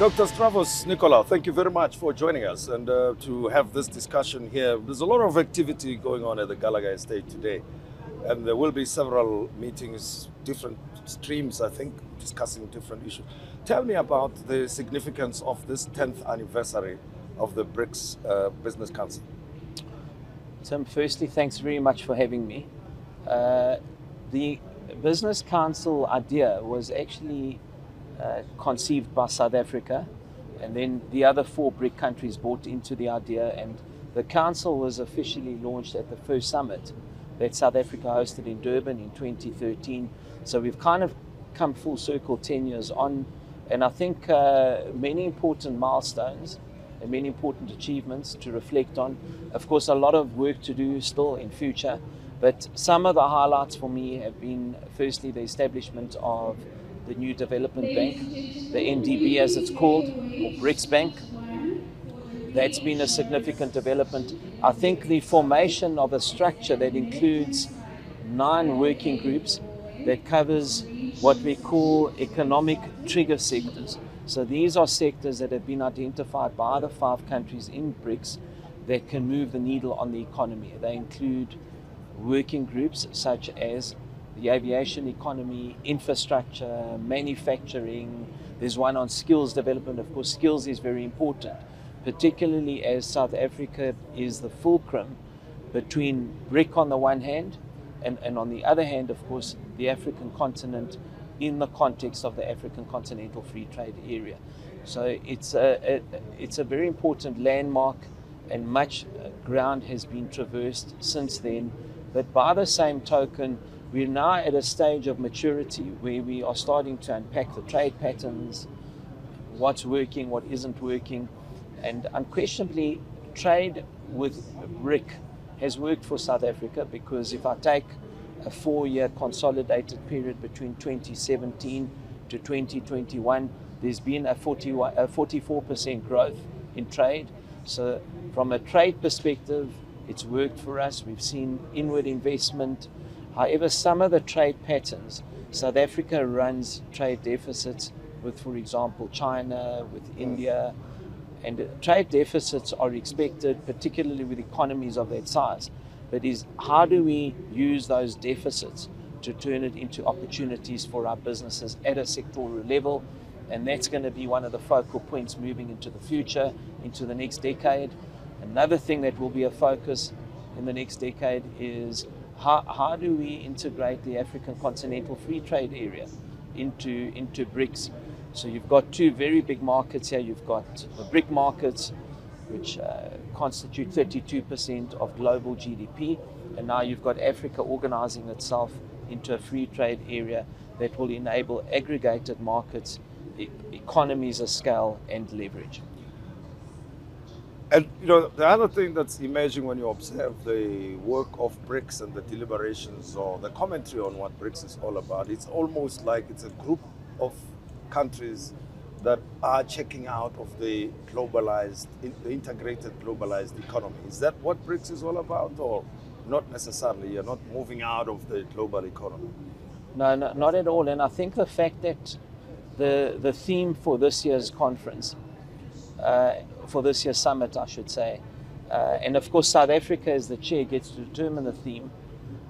Dr. Stavros Nicolaou, thank you very much for joining us and to have this discussion here. There's a lot of activity going on at the Gallagher Estate today, and there will be several meetings, different streams, I think, discussing different issues. Tell me about the significance of this 10th anniversary of the BRICS Business Council. Tim, firstly, thanks very much for having me. The Business Council idea was actually conceived by South Africa, and then the other 4 BRIC countries bought into the idea, and the council was officially launched at the first summit that South Africa hosted in Durban in 2013. So we've kind of come full circle 10 years on, and I think many important milestones and many important achievements to reflect on. Of course, a lot of work to do still in future, but some of the highlights for me have been, firstly, the establishment of the new development bank, the NDB as it's called, or BRICS Bank. That's been a significant development. I think the formation of a structure that includes 9 working groups that covers what we call economic trigger sectors. So these are sectors that have been identified by the 5 countries in BRICS that can move the needle on the economy. They include working groups such as the aviation economy, infrastructure, manufacturing. There's one on skills development. Of course, skills is very important, particularly as South Africa is the fulcrum between BRIC on the one hand, and on the other hand, of course, the African continent in the context of the African Continental Free Trade Area. So it's a very important landmark, and much ground has been traversed since then. But by the same token, we're now at a stage of maturity where we are starting to unpack the trade patterns, what's working, what isn't working, and unquestionably trade with BRIC has worked for South Africa, because if I take a 4-year consolidated period between 2017 to 2021, there's been a 44% growth in trade. So from a trade perspective, it's worked for us. We've seen inward investment. However, some of the trade patterns, South Africa runs trade deficits with, for example, China, with India, and trade deficits are expected, particularly with economies of that size. But how do we use those deficits to turn it into opportunities for our businesses at a sectoral level? And that's going to be one of the focal points moving into the future, into the next decade. Another thing that will be a focus in the next decade is how do we integrate the African Continental Free Trade Area into BRICS? So you've got 2 very big markets here. You've got the BRIC markets, which constitute 32% of global GDP, and now you've got Africa organizing itself into a free trade area that will enable aggregated markets, economies of scale, and leverage. And the other thing that's emerging when you observe the work of BRICS and the deliberations or the commentary on what BRICS is all about, it's almost like it's a group of countries that are checking out of the the integrated globalized economy. Is that what BRICS is all about, or not necessarily? You're not moving out of the global economy? No, not at all. And I think the fact that the theme for this year's conference, for this year's summit, I should say, and of course South Africa as the chair gets to determine the theme.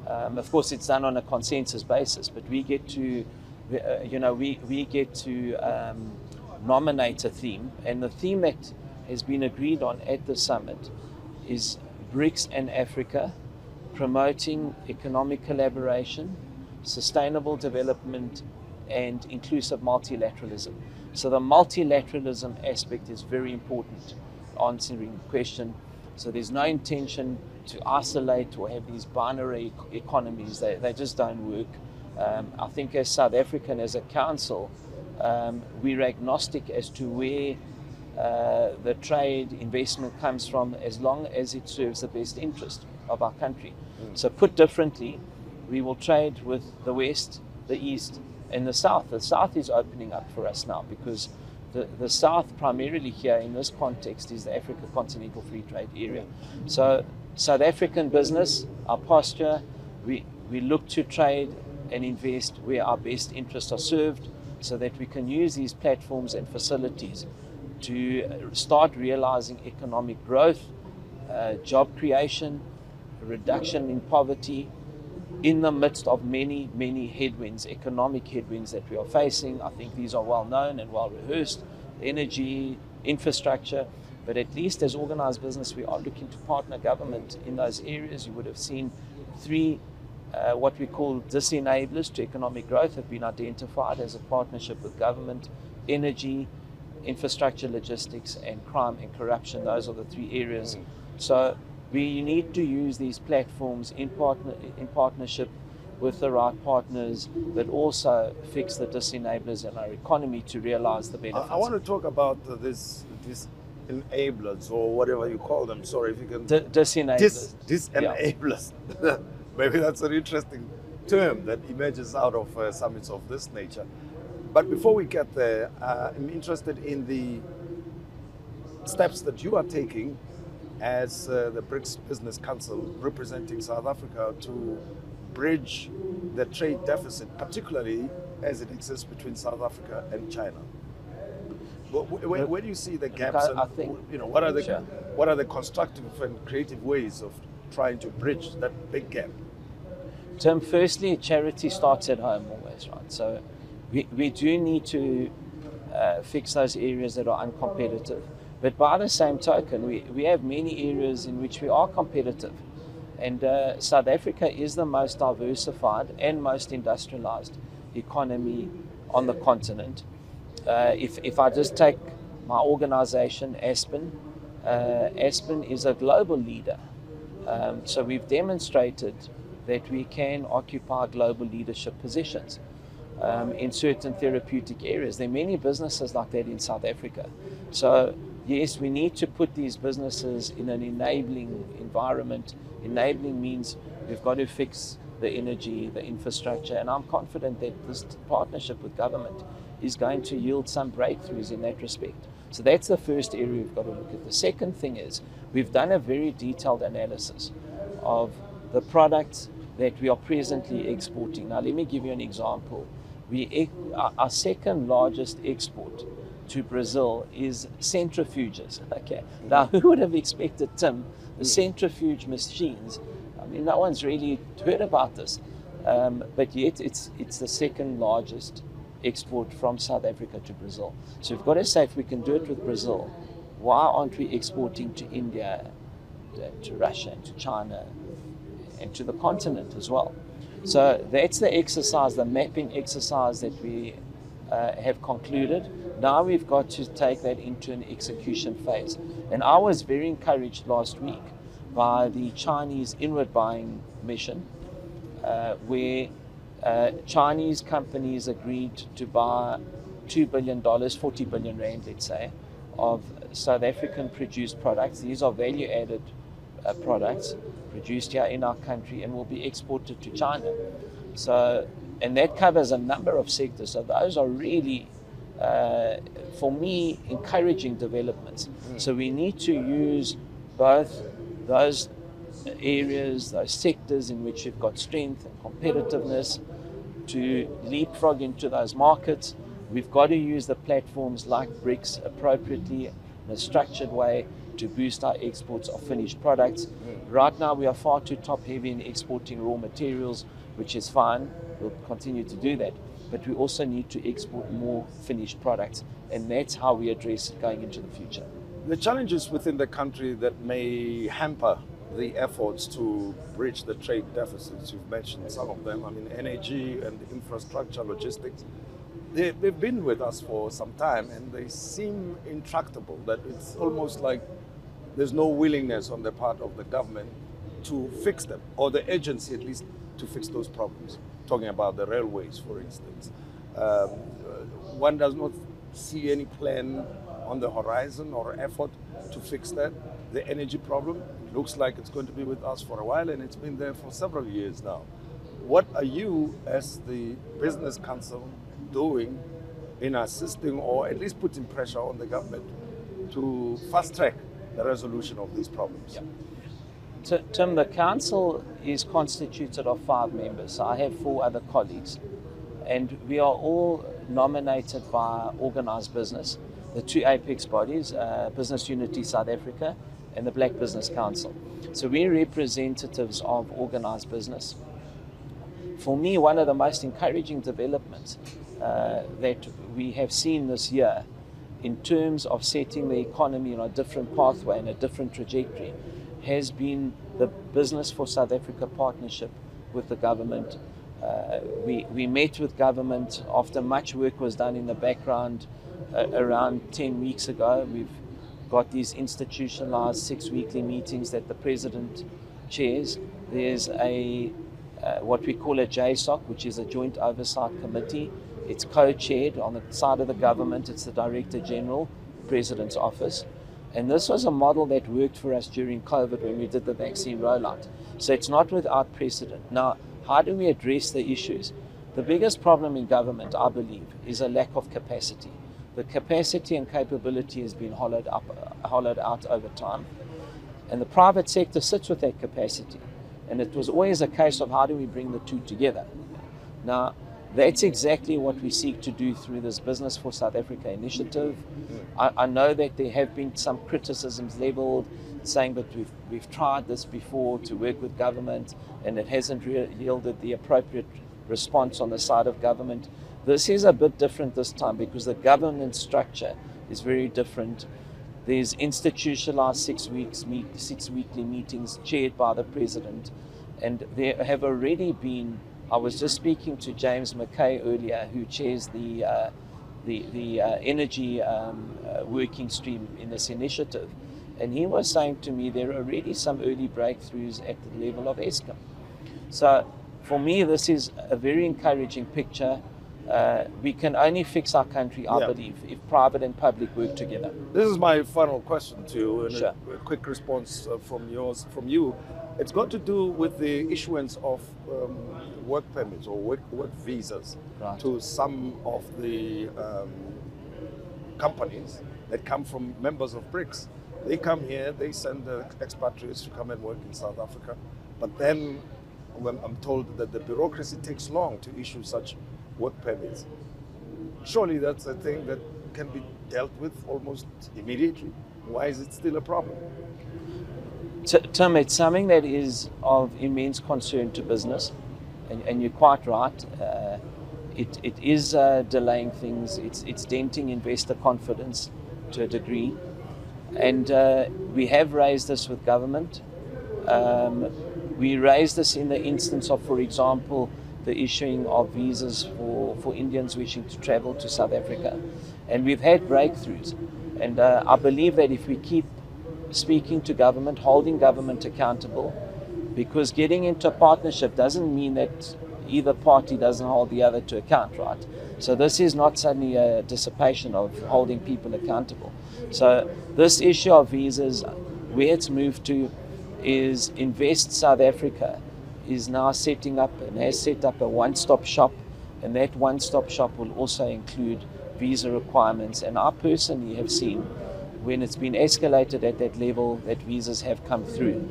Of course it's done on a consensus basis, but we get to, we get to nominate a theme, and the theme that has been agreed on at the summit is BRICS and Africa promoting economic collaboration, sustainable development, and inclusive multilateralism. So the multilateralism aspect is very important, answering the question. So there's no intention to isolate or have these binary economies. They just don't work. I think as South African, as a council, we're agnostic as to where the trade investment comes from, as long as it serves the best interest of our country. So put differently, we will trade with the West, the East, and the South. The South is opening up for us now, because the South primarily here in this context is the Africa Continental Free Trade Area. So South African business, our posture, we look to trade and invest where our best interests are served, so that we can use these platforms and facilities to start realizing economic growth, job creation, reduction in poverty, in the midst of many, many headwinds, economic headwinds that we are facing. I think these are well known and well rehearsed: energy, infrastructure. But at least as organized business, we are looking to partner government in those areas. You would have seen three what we call disenablers to economic growth have been identified as a partnership with government: energy, infrastructure, logistics, and crime and corruption. Those are the three areas. So we need to use these platforms in partnership with the right partners, but also fix the disenablers in our economy to realize the benefits. I want to talk about these enablers, or whatever you call them. Sorry, if you can. Disenablers. Disenablers. Yeah. Maybe that's an interesting term that emerges out of summits of this nature. But before we get there, I'm interested in the steps that you are taking as the BRICS Business Council representing South Africa to bridge the trade deficit, particularly as it exists between South Africa and China. Where do you see the gaps? I think, what are the constructive and creative ways of trying to bridge that big gap? Tim, firstly, charity starts at home always, right? So we do need to fix those areas that are uncompetitive. But by the same token, we have many areas in which we are competitive. And South Africa is the most diversified and most industrialized economy on the continent. If I just take my organization, Aspen, Aspen is a global leader. So we've demonstrated that we can occupy global leadership positions in certain therapeutic areas. There are many businesses like that in South Africa. So yes, we need to put these businesses in an enabling environment. Enabling means we've got to fix the energy, the infrastructure, and I'm confident that this partnership with government is going to yield some breakthroughs in that respect. So that's the first area we've got to look at. The second thing is we've done a very detailed analysis of the products that we are presently exporting. Now, let me give you an example. Our second largest export to Brazil is centrifuges. Okay. Now, who would have expected, Tim, the centrifuge machines? I mean, no one's really heard about this, but yet it's the second largest export from South Africa to Brazil. So we've got to say, if we can do it with Brazil, why aren't we exporting to India, to Russia, and to China, and to the continent as well? So that's the exercise, the mapping exercise that we have concluded. Now we've got to take that into an execution phase. And I was very encouraged last week by the Chinese inward buying mission, where Chinese companies agreed to buy $2 billion, 40 billion rand, let's say, of South African produced products. These are value added products produced here in our country and will be exported to China. So, and that covers a number of sectors. So those are really, for me, encouraging developments. So we need to use both those areas, those sectors in which you've got strength and competitiveness to leapfrog into those markets. We've got to use the platforms like BRICS appropriately in a structured way to boost our exports of finished products. Right now we are far too top heavy in exporting raw materials, which is fine. We'll continue to do that. But we also need to export more finished products. And that's how we address it going into the future. The challenges within the country that may hamper the efforts to bridge the trade deficits, you've mentioned some of them. I mean, energy and infrastructure, logistics, they've been with us for some time and they seem intractable, that it's almost like there's no willingness on the part of the government to fix them, or the agency at least to fix those problems. Talking about the railways, for instance. One does not see any plan on the horizon or effort to fix that. The energy problem looks like it's going to be with us for a while, and it's been there for several years now. What are you, as the Business Council, doing in assisting or at least putting pressure on the government to fast track the resolution of these problems? Yeah. Tim, the council is constituted of 5 members. I have 4 other colleagues, and we are all nominated by organized business. the two apex bodies, Business Unity South Africa and the Black Business Council. So we're representatives of organized business. For me, one of the most encouraging developments that we have seen this year in terms of setting the economy on a different pathway and a different trajectory has been the Business for South Africa partnership with the government. We met with government after much work was done in the background around 10 weeks ago. We've got these institutionalized 6 weekly meetings that the President chairs. There's what we call a JSOC, which is a Joint Oversight Committee. It's co-chaired on the side of the government. It's the Director General, President's Office. And this was a model that worked for us during COVID when we did the vaccine rollout. So it's not without precedent. Now, how do we address the issues? The biggest problem in government, I believe, is a lack of capacity. The capacity and capability has been hollowed out over time. And the private sector sits with that capacity. And it was always a case of how do we bring the two together. Now, that's exactly what we seek to do through this Business for South Africa initiative. I know that there have been some criticisms leveled, saying that we've tried this before to work with government and it hasn't yielded the appropriate response on the side of government. This is a bit different this time because the governance structure is very different. There's institutionalized 6 weekly meetings chaired by the President, and there have already been, I was just speaking to James McKay earlier, who chairs the energy working stream in this initiative, and he was saying to me there are already some early breakthroughs at the level of Eskom. So for me, this is a very encouraging picture. We can only fix our country, I believe, if private and public work together. This is my final question to you, and Sure. a quick response from you. It's got to do with the issuance of work permits or work visas to some of the companies that come from members of BRICS. They come here, they send expatriates to come and work in South Africa, but then when I'm told that the bureaucracy takes long to issue such work permits. Surely that's a thing that can be dealt with almost immediately. Why is it still a problem? Tim, it's something that is of immense concern to business, and you're quite right. It is delaying things. It's denting investor confidence to a degree, and we have raised this with government. We raised this in the instance of, for example, the issuing of visas for Indians wishing to travel to South Africa. And we've had breakthroughs. And I believe that if we keep speaking to government, holding government accountable, because getting into a partnership doesn't mean that either party doesn't hold the other to account, right? So this is not suddenly a dissipation of holding people accountable. So this issue of visas, where it's moved to is Invest South Africa is now setting up and has set up a one-stop shop, and that one-stop shop will also include visa requirements. And I personally have seen when it's been escalated at that level that visas have come through.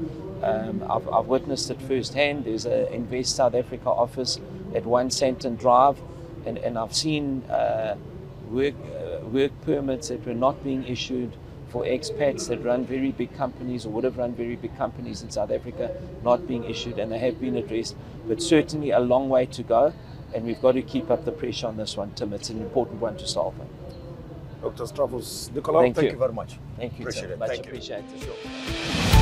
I've witnessed it firsthand. There's an Invest South Africa office at 1 Santon Drive, and I've seen work permits that were not being issued for expats that run very big companies or would have run very big companies in South Africa not being issued, and they have been addressed, but certainly a long way to go, and we've got to keep up the pressure on this one, Tim. It's an important one to solve. Dr. Stavros Nicolaou, thank you very much. Thank you, Appreciate Tim. it. Much Thank you. appreciated. Sure.